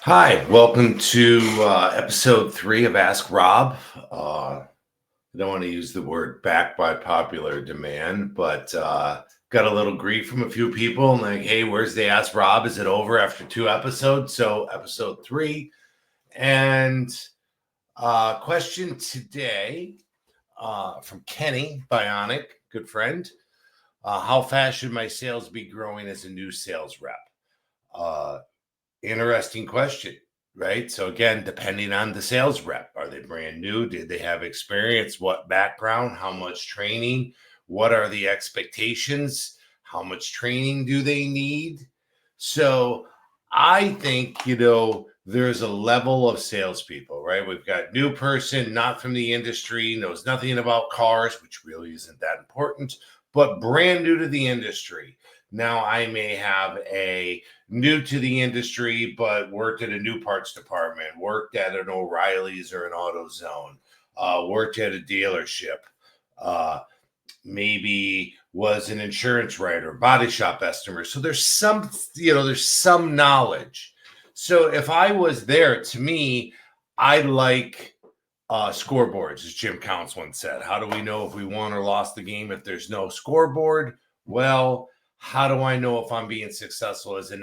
Hi, welcome to episode 3 of Ask Rob. I don't want to use the word back by popular demand, but got a little grief from a few people and like, hey, where's the Ask Rob? Is it over after 2 episodes? So, episode 3. And question today from Kenny Bionic, good friend. How fast should my sales be growing as a new sales rep? Uh, Interesting question, right? So again, depending on the sales rep, are they brand new? Did they have experience? What background? How much training? What are the expectations? How much training do they need? So I think, there's a level of salespeople, right? We've got new person, not from the industry, knows nothing about cars, which really isn't that important, but brand new to the industry. Now I may have a new to the industry, but worked at a new parts department, worked at an O'Reilly's or an AutoZone, worked at a dealership, uh, maybe was an insurance writer, body shop estimator. So there's some knowledge. So if I was there, to me, I like scoreboards, as Jim Counts once said. How do we know if we won or lost the game if there's no scoreboard? Well, how do I know if I'm being successful as a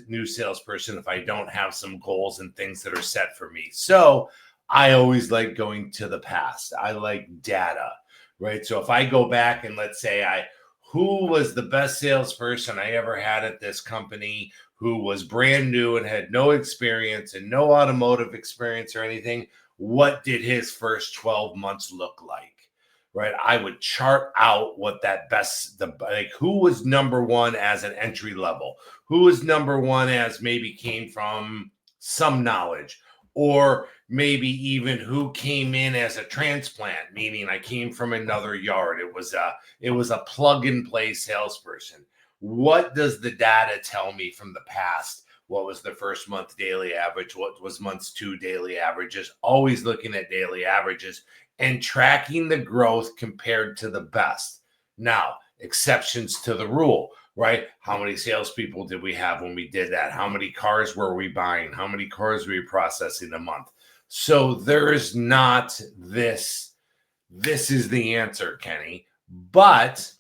new salesperson if I don't have some goals and things that are set for me? So I always like going to the past. I like data, right? So if I go back and let's say who was the best salesperson I ever had at this company who was brand new and had no experience and no automotive experience or anything, what did his first 12 months look like? Right. I would chart out what who was number one as an entry level, who was number one as maybe came from some knowledge, or maybe even who came in as a transplant, meaning I came from another yard. It was a plug and play salesperson. What does the data tell me from the past? What was the first month daily average? What was months 2 daily averages? Always looking at daily averages and tracking the growth compared to the best. Now, exceptions to the rule, right? How many salespeople did we have when we did that? How many cars were we buying? How many cars were we processing a month? So there is not this. This is the answer, Kenny. But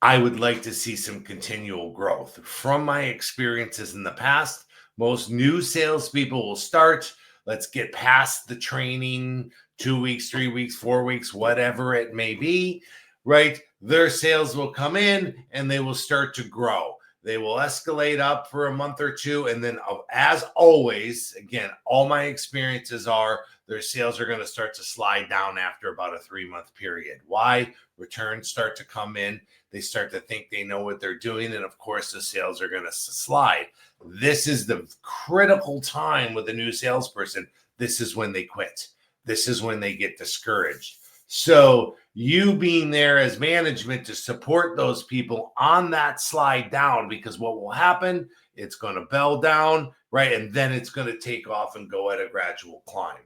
I would like to see some continual growth. From my experiences in the past, most new salespeople will start. Let's get past the training, 2 weeks, 3 weeks, 4 weeks, whatever it may be, right? Their sales will come in and they will start to grow. They will escalate up for a month or two. And then, as always, again, all my experiences are their sales are going to start to slide down after about a 3-month period. Why? Returns start to come in. They start to think they know what they're doing. And of course, the sales are going to slide. This is the critical time with a new salesperson. This is when they quit. This is when they get discouraged. So you being there as management to support those people on that slide down, because what will happen, it's going to bell down, right? And then it's going to take off and go at a gradual climb.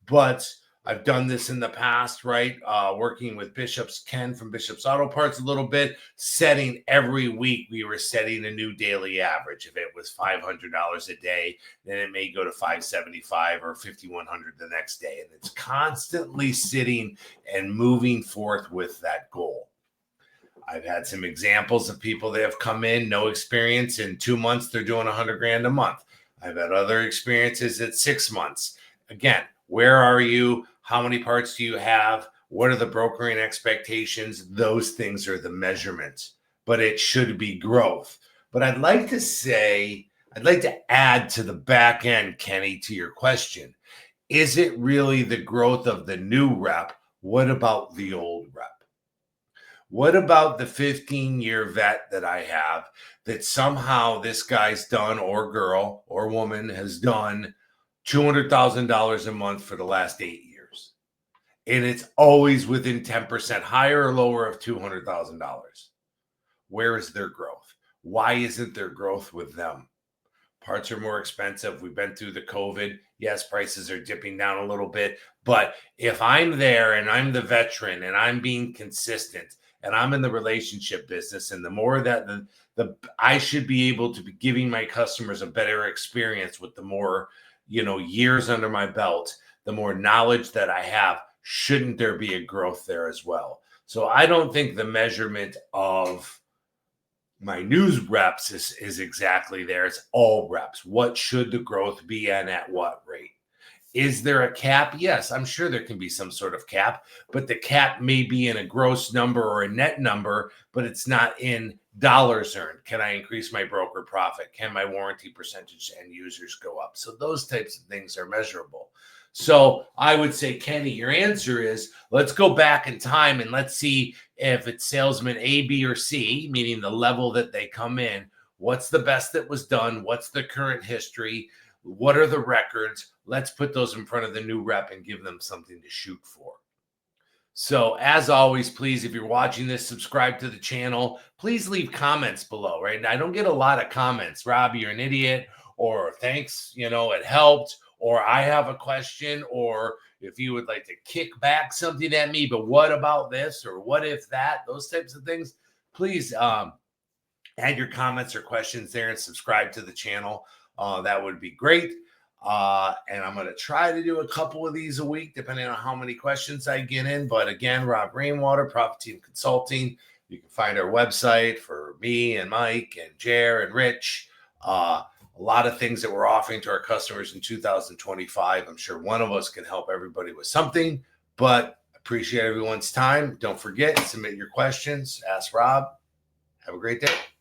But I've done this in the past, right? Working with Ken from Bishop's Auto Parts a little bit, setting every week, we were setting a new daily average. If it was $500 a day, then it may go to $575 or $5,100 the next day. And it's constantly sitting and moving forth with that goal. I've had some examples of people that have come in, no experience. In 2 months, they're doing $100,000 a month. I've had other experiences at 6 months. Again, where are you? How many parts do you have? What are the brokering expectations? Those things are the measurements, but it should be growth. But I'd like to add to the back end, Kenny, to your question. Is it really the growth of the new rep? What about the old rep? What about the 15-year vet that I have that somehow this guy's done, or girl or woman has done $200,000 a month for the last 8 years? And it's always within 10% higher or lower of $200,000. Where is their growth? Why isn't there growth with them? Parts are more expensive. We've been through the COVID. Yes, prices are dipping down a little bit. But if I'm there and I'm the veteran and I'm being consistent and I'm in the relationship business, and the more that the I should be able to be giving my customers a better experience with the more, years under my belt, the more knowledge that I have, shouldn't there be a growth there as well? So I don't think the measurement of my news reps is exactly there. It's all reps. What should the growth be and at what rate? Is there a cap? Yes, I'm sure there can be some sort of cap, but the cap may be in a gross number or a net number, but it's not in dollars earned. Can I increase my broker profit? Can my warranty percentage and users go up? So those types of things are measurable. So I would say, Kenny, your answer is, let's go back in time and let's see if it's salesman A, B, or C, meaning the level that they come in. What's the best that was done? What's the current history? What are the records? Let's put those in front of the new rep and give them something to shoot for. So as always, please, if you're watching this, subscribe to the channel. Please leave comments below, right? I don't get a lot of comments. Rob, you're an idiot, or thanks, it helped, or I have a question, or if you would like to kick back something at me, but what about this, or what if that, those types of things. Please add your comments or questions there and subscribe to the channel. That would be great. And I'm going to try to do a couple of these a week, depending on how many questions I get in. But again, Rob Rainwater, Profit Team Consulting. You can find our website for me and Mike and Jer and Rich. A lot of things that we're offering to our customers in 2025. I'm sure one of us can help everybody with something, but appreciate everyone's time. Don't forget, submit your questions. Ask Rob. Have a great day.